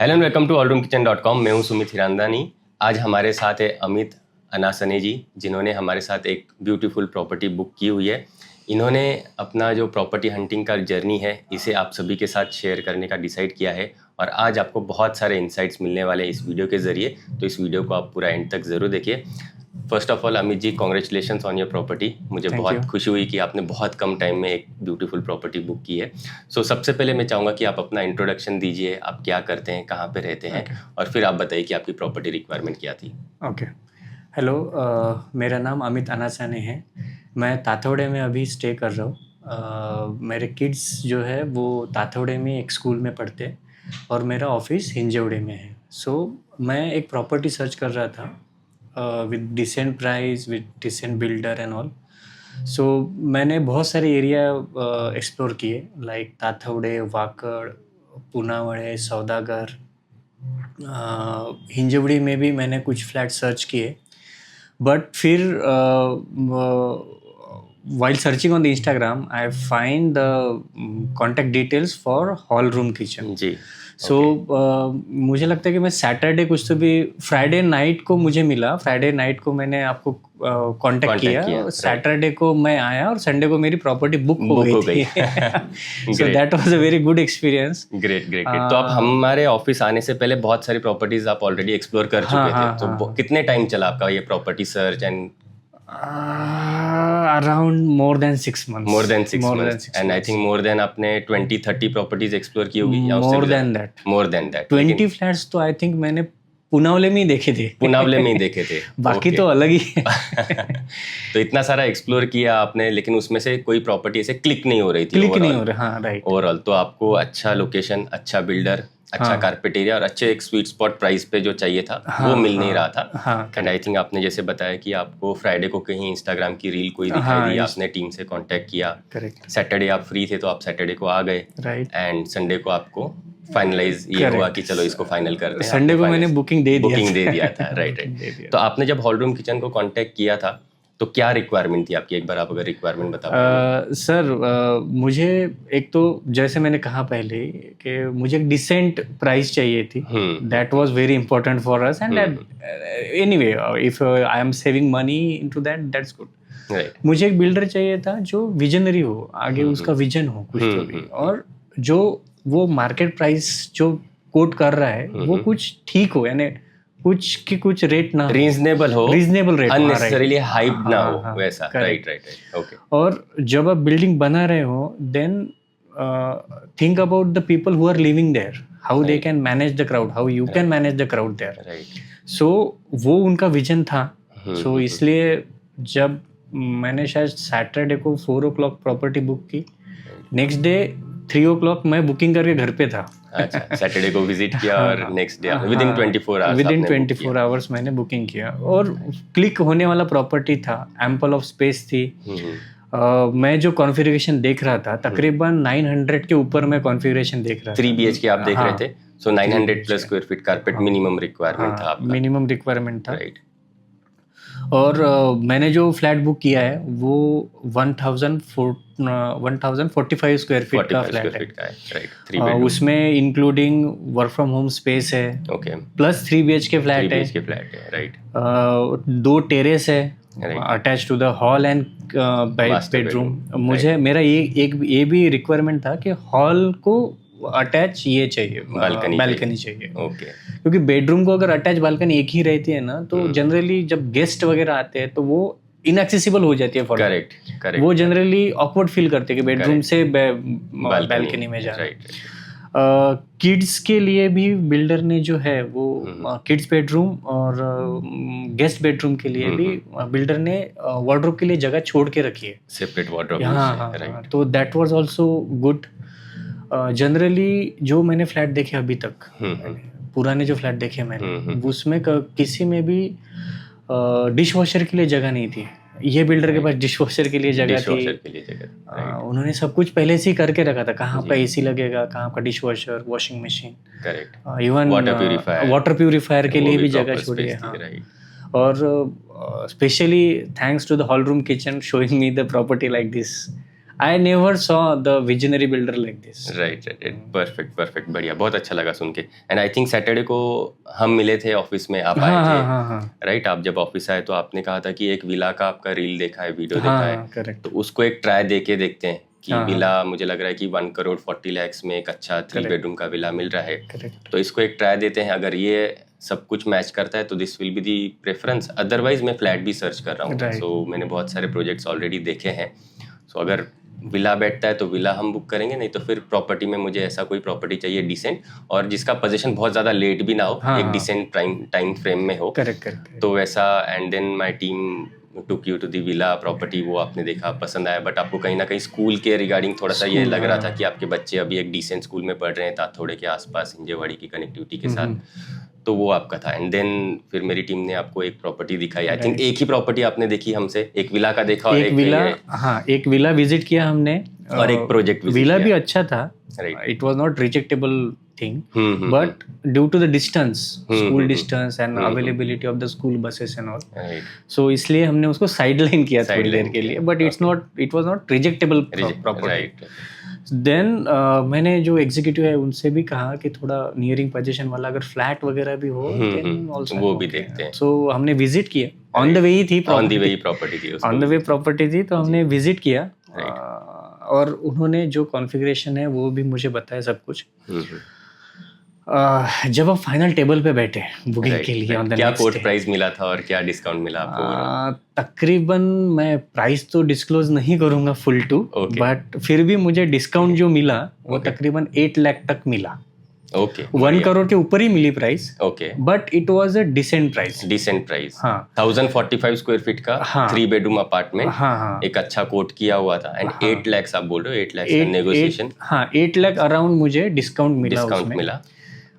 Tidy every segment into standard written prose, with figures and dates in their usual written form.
Hello and welcome to allroomkitchen.com। मैं हूं सुमित हिरांदानी। आज हमारे साथ है अमित अनासने जी, जिन्होंने हमारे साथ एक ब्यूटीफुल प्रॉपर्टी बुक की हुई है। इन्होंने अपना जो प्रॉपर्टी हंटिंग का जर्नी है इसे आप सभी के साथ शेयर करने का डिसाइड किया है और आज आपको बहुत सारे इंसाइट्स मिलने वाले हैं इस वीडियो के ज़रिए, तो इस वीडियो को आप पूरा एंड तक ज़रूर देखिए। First of all Amit ji, congratulations on your property. मुझे बहुत खुशी हुई कि आपने बहुत कम टाइम में एक ब्यूटीफुल प्रॉपर्टी बुक की है। सबसे पहले मैं चाहूँगा कि आप अपना इंट्रोडक्शन दीजिए, आप क्या करते हैं, कहाँ पे रहते हैं, और फिर आप बताइए कि आपकी प्रॉपर्टी रिक्वायरमेंट क्या थी। ओके, हेलो, मेरा नाम अमित अनासने है। मैं ताथोड़े में अभी स्टे कर रहा हूँ। मेरे किड्स जो है वो ताथोड़े में एक स्कूल में पढ़ते हैं और मेरा ऑफिस हिंजवड़े में है। मैं एक प्रॉपर्टी सर्च कर रहा था with decent price, with decent builder and all. मैंने बहुत सारे एरिया एक्सप्लोर किए, लाइक ताथोड़े, वाकड़, पूनावड़े, सौदागर, हिंजवड़ी में भी मैंने कुछ फ्लैट सर्च किए। बट फिर while searching on the Instagram, I find the contact details for hall room kitchen. जी। मुझे लगता है कि मैं सैटरडे कुछ तो भी फ्राइडे नाइट को मुझे मिला। फ्राइडे नाइट को मैंने आपको कांटेक्ट किया। सैटरडे को मैं आया और संडे को मेरी प्रॉपर्टी बुक हो गई थी। So that was a very good experience. Great great. तो आप हमारे ऑफिस आने से पहले बहुत सारी प्रॉपर्टीज आप ऑलरेडी एक्सप्लोर कर चुके थे। तो कितने टाइम चला आपका ये property search? And around more than 6 months. More than 6 months. And I think more than आपने 20-30 प्रॉपर्टीज एक्सप्लोर की होगी। More than that. 20 फ्लैट्स तो आई थिंक मैंने पुनावले में ही देखे थे। बाकी तो अलग ही है। तो इतना सारा एक्सप्लोर किया आपने, लेकिन उसमें से कोई प्रॉपर्टी ऐसे क्लिक नहीं हो रही थी। हाँ, राइट। ओवरऑल तो आपको अच्छा लोकेशन, अच्छा बिल्डर, अच्छा कारपेट एरिया और अच्छे एक स्वीट स्पॉट प्राइस पे जो चाहिए था वो मिल नहीं रहा था। एंड आई थिंक आपने जैसे बताया कि आपको फ्राइडे को कहीं इंस्टाग्राम की रील कोई दिखाई दी, आपने टीम से कांटेक्ट किया। सैटरडे आप फ्री थे तो आप सैटरडे को आ गए। एंड संडे को आपको फाइनलाइज ये हुआ कि चलो इसको फाइनल करते हैं। संडे को मैंने बुकिंग दे दिया था। राइट। तो आपने जब हॉल रूम किचन को कांटेक्ट किया था तो क्या रिक्वायरमेंट थी आपकी? एक बार आप अगर रिक्वायरमेंट बता पाएं। सर, मुझे एक तो जैसे मैंने कहा पहले कि मुझे एक डिसेंट प्राइस चाहिए थी। That was very important for us and anyway if I am saving money into that, that's good. मुझे एक बिल्डर चाहिए था जो विजनरी हो, आगे उसका विजन हो कुछ तो भी, और जो वो मार्केट प्राइस जो कोट कर रहा है वो कुछ ठीक हो, यानी कुछ रेट ना, रीजनेबल रेट, अननेसेसरीली हाइप ना हो, वैसा। राइट। ओके। और जब आप बिल्डिंग बना रहे हो then think about the people who are living there, how they can manage the crowd, how you can manage the crowd there. So वो उनका विजन था। सो इसलिए जब मैंने शायद सैटरडे को 4 o'clock प्रॉपर्टी बुक की, नेक्स्ट डे 3 o'clock मैं बुकिंग करके घर पे था। अच्छा, सैटरडे को विजिट किया और नेक्स्ट डे विदिन 24 आवर्स मैंने बुकिंग किया और क्लिक होने वाला प्रॉपर्टी था, एम्पल ऑफ स्पेस थी। मैं जो कॉन्फ़िगरेशन देख रहा था तकरीबन 900 के ऊपर मैं कॉन्फ़िगरेशन देख रहा था। 3 BHK आप देख रहे थे। सो 900 plus square feet carpet minimum requirement था आपका। मिनिमम रिक्वायरमेंट था। राइट। और मैंने जो फ्लैट बुक किया है वो 1045 स्क्वायर फीट का फ्लैट है। उसमें including work from home space है, प्लस 3 BHK फ्लैट है। राइट। 2 टेरेस है attach to the hall and bedroom. मुझे मेरा ये भी रिक्वायरमेंट था कि हॉल को अटैच ये चाहिए, बालकनी चाहिए। ओके। क्योंकि बेडरूम को अगर अटैच बालकनी एक ही रहती है ना तो जनरली जब गेस्ट वगैरह आते हैं तो वो इनएक्सेसिबल हो जाती है फॉर। करेक्ट। वो जनरली ऑकवर्ड फील करते हैं कि बेडरूम से बालकनी में जाना। किड्स के लिए भी बिल्डर ने जो है वो किड्स बेडरूम और गेस्ट बेडरूम के लिए भी बिल्डर ने वार्डरोब के लिए जगह छोड़ के रखी है, सेपरेट वार्डरोब। हाँ। तो that was also good. Generally जो मैंने फ्लैट देखे अभी तक, पुराने जो फ्लैट देखे मैंने, उसमें किसी में भी डिश वॉशर के लिए जगह नहीं थी। ये बिल्डर के पास डिश वॉशर के लिए जगह थी। उन्होंने सब कुछ पहले से ही करके रखा था, कहाँ आपका AC लगेगा, कहाँ आपका dish washer, washing machine, even water purifier के लिए भी जगह छोड़ी है। और specially thanks to the hall room kitchen showing me the property like this. I never saw the visionary builder like this. Right right, perfect, बढ़िया, बहुत अच्छा लगा सुन के. एंड आई थिंक सैटरडे को हम मिले थे ऑफिस में, आप आए थे. हाँ. राइट, आप जब ऑफिस आए तो आपने कहा था कि एक विला का आपका रील देखा है, वीडियो देखा है, करेक्ट. तो उसको एक ट्राई दे के देखते हैं कि हाँ. विला, मुझे लग रहा है कि 1 करोड़ 40 lakhs में एक अच्छा 3 Correct. बेडरूम का विला मिल रहा है. करेक्ट. तो इसको एक ट्राई देते हैं, अगर ये सब कुछ मैच करता है तो this will be the preference. Otherwise मैं फ्लैट भी सर्च कर रहा हूँ. Right. सो मैंने बहुत सारे प्रोजेक्ट्स ऑलरेडी देखे हैं. सो अगर विला बैठता है तो विला हम बुक करेंगे, नहीं तो फिर प्रॉपर्टी में मुझे ऐसा कोई प्रॉपर्टी चाहिए डिसेंट, और जिसका पोजीशन बहुत ज़्यादा लेट भी ना हो, हाँ, एक हाँ. डिसेंट टाइम फ्रेम में हो. करेक्ट. तो वैसा. And then my team took you to the villa property. वो आपने देखा, पसंद आया, बट आपको कहीं ना कहीं स्कूल के रिगार्डिंग थोड़ा सा ये स्कूल, लग रहा था हाँ. कि आपके बच्चे अभी एक डिसेंट स्कूल में पढ़ रहे हैं ताथोड़े के आसपास, हिंजेवाड़ी की कनेक्टिविटी के साथ. तो वो आपका था. एंड देन फिर मेरी टीम ने आपको एक प्रॉपर्टी दिखाई. आई थिंक एक ही प्रॉपर्टी आपने देखी हमसे, एक विला का देखा और एक विला, हाँ, एक विला विजिट किया हमने, और एक प्रोजेक्ट विला भी अच्छा था. Right. It was not rejectable thing, but due to the distance, school distance and availability of the school buses and all, right. so इसलिए हमने उसको sideline किया थोड़ी Sideline देर के लिए, but it was not rejectable property. Right. Then मैंने जो executive है उनसे भी कहा कि थोड़ा नियरिंग पोजीशन वाला अगर फ्लैट वगैरह भी हो, then also वो I'm भी okay. देखते हैं. So हमने विजिट किया, ऑन द वे ही थी, ऑन दी वे प्रॉपर्टी थी उसको. ऑन द वे प्रॉपर्टी थी, तो हमने विजिट किया. Right. और उन्होंने जो कॉन्फ़िगरेशन है वो भी मुझे बताया सब कुछ. जब आप फाइनल टेबल पे बैठे बुकिंग के लिए ऑन द क्या नेक्स्ट कोट प्राइस मिला था और क्या डिस्काउंट मिला आपको? तकरीबन, मैं प्राइस तो डिस्क्लोज नहीं करूंगा फुल टू, Okay. बट फिर भी मुझे डिस्काउंट जो मिला वो Okay. तकरीबन 8 लाख तक मिला. ओके. 1 करोड़ के ऊपर ही मिली price, okay. But it was a decent price. Decent price. हाँ 1045 स्क्वायर फीट का हाँ. 3 बेडरूम अपार्टमेंट. हाँ. एक अच्छा कोट किया हुआ था. एंड 8 lakhs आप बोल रहे हो, 8 lakhs का नेगोशिएशन. हाँ 8 लाख अराउंड मुझे डिस्काउंट मिला डिस्काउंट उसमें. मिला.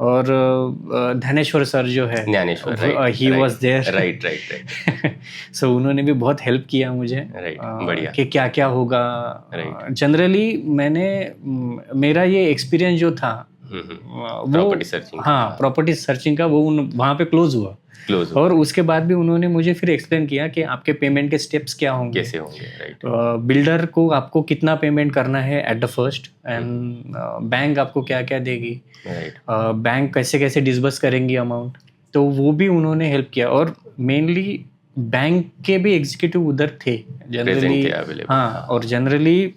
और धनेश्वर सर जो है, Gyaneshwar, he was there. Right. So उन्होंने भी बहुत हेल्प किया मुझे. राइट. बढ़िया. कि क्या क्या होगा. जनरली मेरा ये एक्सपीरियंस जो था वो प्रॉपर्टी सर्चिंग. हाँ, प्रॉपर्टी सर्चिंग का, वो वहाँ पे क्लोज हुआ. और उसके बाद भी उन्होंने मुझे फिर एक्सप्लेन किया कि आपके पेमेंट के स्टेप्स क्या होंगे, कैसे होंगे. राइट. बिल्डर को आपको कितना पेमेंट करना है at the first, and bank आपको क्या क्या देगी, राइट. बैंक कैसे कैसे डिसबर्स करेंगी अमाउंट, तो वो भी उन्होंने हेल्प किया. और मेनली बैंक के भी एग्जीक्यूटिव उधर थे जनरली. हाँ, और जनरली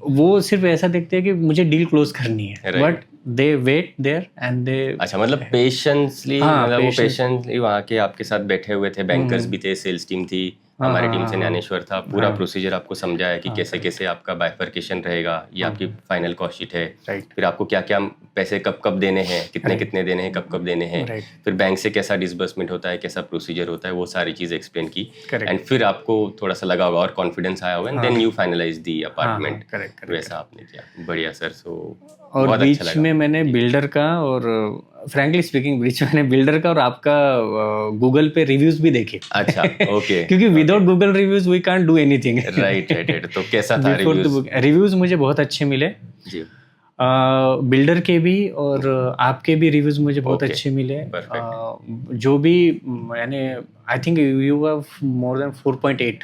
वो सिर्फ ऐसा देखते हैं कि मुझे डील क्लोज करनी है, but they wait there and they. अच्छा, मतलब पेशेंसली, मतलब वो पेशेंटली वहाँ के आपके साथ बैठे हुए थे. बैंकर्स भी थे, सेल्स टीम थी, हमारी टीम से ज्ञानेश्वर था. पूरा प्रोसीजर आपको समझाया कि कैसे कैसे आपका बाइफर्केशन रहेगा, ये आपकी फाइनल कॉस्ट शीट है. फिर आपको क्या क्या पैसे कब कब देने हैं, कितने कितने देने हैं, कब कब देने हैं. फिर बैंक से कैसा डिसबर्समेंट होता है, कैसा प्रोसीजर होता है, वो सारी चीज़ एक्सप्लेन की. एंड फिर आपको थोड़ा सा लगा होगा और कॉन्फिडेंस आया होगा, and then you finalize the apartment. वैसा आपने किया. बढ़िया सर. सो और बीच में मैंने बिल्डर का, और फ्रैंकली स्पीकिंग बीच में मैंने बिल्डर का और आपका गूगल पे रिव्यूज भी देखे. अच्छा, ओके. क्योंकि without Google reviews we can't do anything. Right. तो कैसा था रिव्यूज? रिव्यूज मुझे बहुत अच्छे मिले जी. बिल्डर के भी और आपके भी रिव्यूज मुझे बहुत अच्छे मिले. जो भी मैंने, I think you have more than 4.8.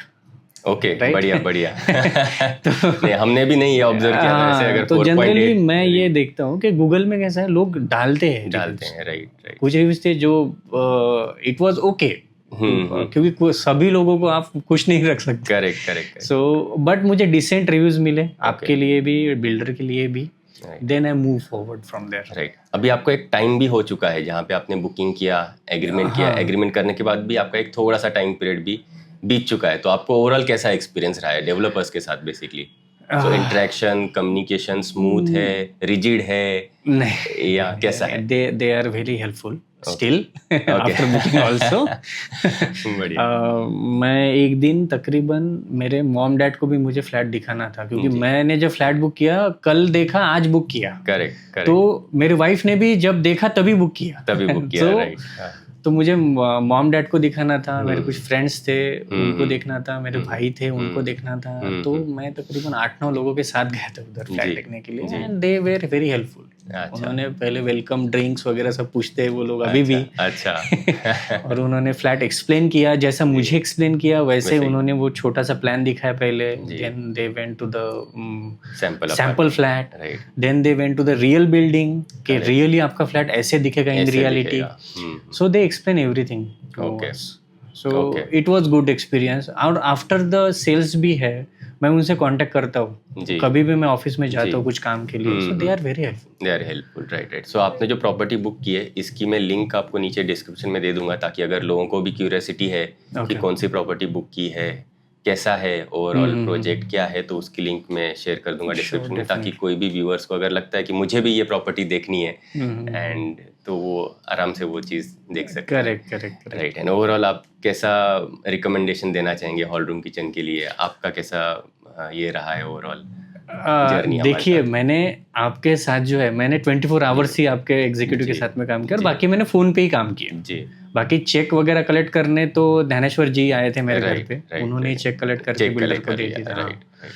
Okay, बढ़िया. नहीं, हमने भी नहीं ये ऑब्जर्व किया था ऐसे. अगर तो जनरली मैं ये देखता हूँ कि गूगल में कैसा है, लोग डालते हैं. राइट. कुछ रिव्यूज थे जो इट वाज ओके, क्योंकि सभी लोगों को आप खुश नहीं रख सकते. करेक्ट. सो बट मुझे डिसेंट रिव्यूज मिले, आपके लिए भी, बिल्डर के लिए भी. Then I move forward from there. Right. अभी आपको एक टाइम भी हो चुका है जहाँ पे आपने बुकिंग किया, एग्रीमेंट किया. एग्रीमेंट करने के बाद भी आपका एक थोड़ा सा टाइम पीरियड भी बीत चुका है. तो आपको ओवरऑल कैसा एक्सपीरियंस रहा है डेवलपर्स के साथ बेसिकली? तो इंटरेक्शन, कम्युनिकेशन स्मूथ है, रिजिड है, नहीं, या कैसा है? They are very helpful still after booking also. बढ़िया. मैं एक दिन तकरीबन मेरे मॉम डैड को भी मुझे फ्लैट दिखाना था, क्योंकि मैंने जब फ्लैट बुक किया, कल देखा आज बुक किया. करेक्ट. तो मेरे वाइफ ने भी जब देखा तभी बुक किया. राइट. तो मुझे मॉम डैड को दिखाना था, मेरे कुछ फ्रेंड्स थे उनको देखना था, मेरे भाई थे उनको देखना था. तो मैं तकरीबन 8-9 लोगों के साथ गया था उधर फ्लैट देखने के लिए, and they were very helpful. अच्छा। उन्होंने पहले वेलकम ड्रिंक्स वगैरह सब पूछते हैं वो लोग अभी भी। अच्छा और उन्होंने फ्लैट एक्सप्लेन किया जैसा मुझे एक्सप्लेन किया वैसे वैसे ही। उन्होंने वो छोटा सा प्लान दिखाया पहले, जी। Then they went to the sample flat, right, then they went to the real building कि Correct. रियली आपका फ्लैट ऐसे दिखेगा इन ऐसे रियलिटी। दिखेगा। So they explain everything to Okay. us. So Okay. it was good experience. और after the sales भी है, मैं उनसे कांटेक्ट करता हूँ जी। कभी भी मैं ऑफिस में जाता जी। हूँ कुछ काम के लिए। So they are very helpful. They are helpful, right right. So आपने जो प्रॉपर्टी बुक की है इसकी मैं लिंक आपको नीचे डिस्क्रिप्शन में दे दूंगा, ताकि अगर लोगों को भी क्यूरियोसिटी है कि Okay. कौन सी प्रॉपर्टी बुक की है, कैसा है ओवरऑल प्रोजेक्ट क्या है, तो उसकी लिंक मैं शेयर कर दूंगा डिस्क्रिप्शन में, ताकि कोई भी व्यूअर्स को अगर लगता है कि मुझे भी ये प्रॉपर्टी देखनी है एंड तो वो आराम से वो चीज़ देख सकते हैं। करेक्ट। राइट। एंड ओवरऑल आप कैसा रिकमेंडेशन देना चाहेंगे हॉल रूम किचन के लिए? आपका कैसा ये रहा है ओवरऑल जर्नी? देखिए मैंने आपके साथ जो है मैंने 24 आवर्स ही आपके एग्जीक्यूटिव के जी। साथ में काम किया और जी। बाकी मैंने फ़ोन पे ही काम किया। जी। बाकी चेक वगैरह कलेक्ट करने तो ध्यानेश्वर जी आए थे मेरे घर Right, पे, right, उन्होंने ही right. चेक कलेक्ट करके चेक बिल्डर कलेक्ट को कर दे लिया, दी था। Right right.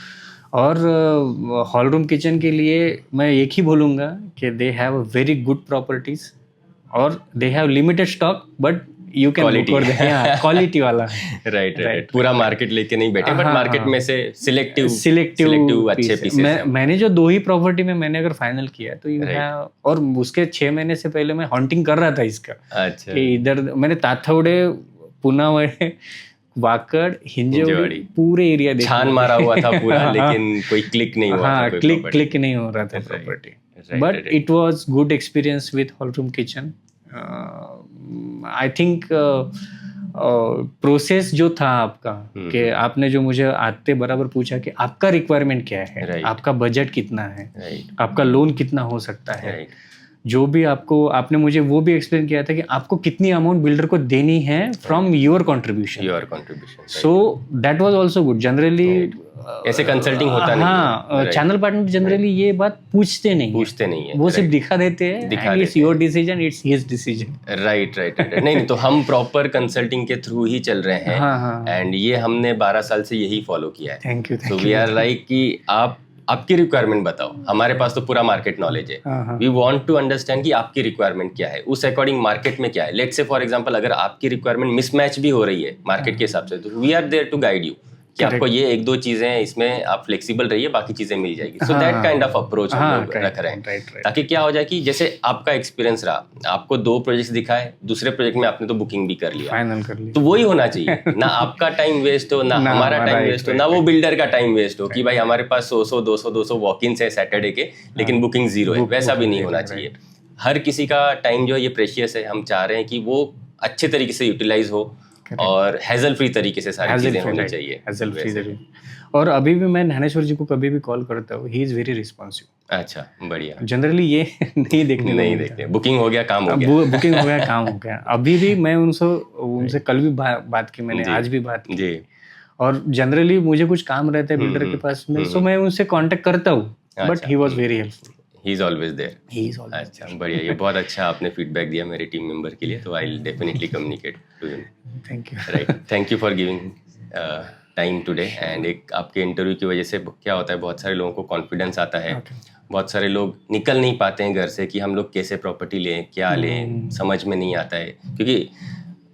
और हॉल रूम किचन के लिए मैं एक ही बोलूँगा कि they have very good properties और they have limited stock but you can quality वाला। Right right. पूरा मार्केट लेके नहीं बैठे, बट मार्केट में से सिलेक्टिव अच्छे पीसेस हैं। मैंने जो 2 ही प्रॉपर्टी में मैंने अगर फाइनल किया तो यू Right. हैव, और उसके 6 महीने से पहले मैं हॉन्टिंग कर रहा था इसका अच्छा। कि इधर मैंने ताथवड़े, पुनावड़े, वाकड़, हिंजवड़ी पूरे एरिया देखा, छान मारा हुआ था पूरा, लेकिन कोई क्लिक नहीं हुआ था, कोई क्लिक नहीं हो रहा था property. But it was good experience with hall room kitchen. I think process जो था आपका कि आपने जो मुझे आते बराबर पूछा कि आपका रिक्वायरमेंट क्या है, Right. आपका बजट कितना है, राइट आपका लोन कितना हो सकता है, राइट। जो भी आपने मुझे वो भी एक्सप्लेन किया था कि आपको कितनी अमाउंट बिल्डर को देनी है from your contribution. Your contribution. So that was also good. Generally ऐसे कंसल्टिंग होता नहीं हाँ, चैनल पार्टनर जनरली ये बात पूछते नहीं है, वो सिर्फ दिखा देते हैं, it's your decision, it's his decision. Right right. नहीं तो हम प्रॉपर कंसल्टिंग के थ्रू ही चल रहे हैं। हाँ। एंड ये हमने 12 साल से यही फॉलो किया है। Thank you. So we are like कि आपकी रिक्वायरमेंट बताओ, हमारे पास तो पूरा मार्केट नॉलेज है। वी वांट टू अंडरस्टैंड कि आपकी रिक्वायरमेंट क्या है, उस अकॉर्डिंग मार्केट में क्या है। लेट्स से फॉर एग्जांपल अगर आपकी रिक्वायरमेंट मिसमैच भी हो रही है मार्केट के हिसाब से, तो we are there to guide you कि आपको ये 1-2 चीजें हैं, इसमें आप फ्लेक्सिबल रहिए, बाकी चीजें मिल जाएगी। So that kind of approach हम लोग रख रहे हैं, ताकि क्या हो जाए कि जैसे आपका एक्सपीरियंस रहा, आपको 2 प्रोजेक्ट्स दिखाए, दूसरे प्रोजेक्ट में आपने तो बुकिंग भी कर लिया, फाइनल कर लिया, तो वही होना चाहिए। ना आपका टाइम वेस्ट हो, ना हमारा टाइम वेस्ट हो, ना वो बिल्डर का टाइम वेस्ट हो कि भाई हमारे पास 100-200 वॉक-इन्स है सैटरडे के, लेकिन बुकिंग 0 है। वैसा भी नहीं होना चाहिए। हर किसी का टाइम जो है ये प्रेशियस है। हम चाह रहे हैं कि वो अच्छे तरीके से यूटिलाइज हो और हैजल फ्री तरीके से सारी चीजें होनी चाहिए। और अभी भी मैं ध्यानेश्वर जी को कभी भी कॉल करता हूँ, ही इज वेरी रिस्पॉन्सिव। अच्छा, बढ़िया। जनरली ये नहीं देखते, बुकिंग हो गया, काम हो गया, बुकिंग हो गया, काम हो गया। अभी भी मैं उनसे कल भी बात की मैंने, आज भी बात की जी। और जनरली मुझे कुछ काम रहता है बिल्डर के पास में, सो मैं उनसे कांटेक्ट करता हूँ, but he was very helpful. He is always there. अच्छा, बढ़िया। ये बहुत अच्छा आपने फीडबैक दिया मेरे टीम मेंबर के लिए, तो I will definitely communicate to him. Thank you. Right, thank you for giving time today. And एक आपके इंटरव्यू की वजह से क्या होता है, बहुत सारे लोगों को कॉन्फिडेंस आता है। बहुत सारे लोग निकल नहीं पाते हैं घर से कि हम लोग कैसे प्रॉपर्टी लें, क्या लें, समझ में नहीं आता है, क्योंकि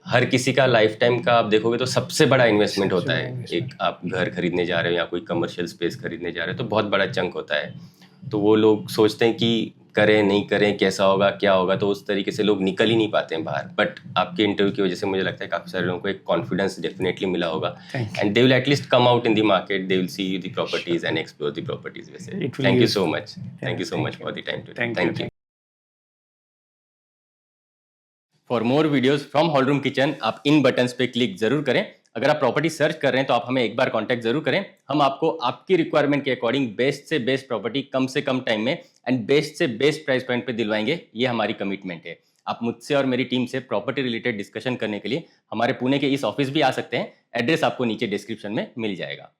हर किसी का लाइफ टाइम का आप देखोगे तो सबसे बड़ा इन्वेस्टमेंट होता है। एक आप घर खरीदने जा रहे हो या कोई कमर्शियल स्पेस खरीदने जा रहे हो, तो बहुत बड़ा चंक होता है। तो वो लोग सोचते हैं कि करें नहीं करें, कैसा होगा क्या होगा, तो उस तरीके से लोग निकल ही नहीं पाते हैं बाहर। बट आपके इंटरव्यू की वजह से मुझे लगता है काफ़ी सारे लोगों को एक कॉन्फिडेंस डेफिनेटली मिला होगा, and they will at least come out in the market, they will see the properties and explore the properties. वैसे thank you so much, for the time today. Thank you. For more videos from hall room kitchen आप इन buttons पे click जरूर करें। अगर आप property search कर रहे हैं तो आप हमें एक बार कांटेक्ट जरूर करें। हम आपको आपकी रिक्वायरमेंट के अकॉर्डिंग बेस्ट से बेस्ट प्रॉपर्टी कम से कम टाइम में एंड बेस्ट से बेस्ट प्राइस पॉइंट पे दिलवाएंगे, ये हमारी कमिटमेंट है। आप मुझसे और मेरी टीम से प्रॉपर्टी रिलेटेड डिस्कशन करने के लिए हमारे पुणे के इस ऑफिस भी आ सकते हैं। एड्रेस आपको नीचे डिस्क्रिप्शन में मिल जाएगा।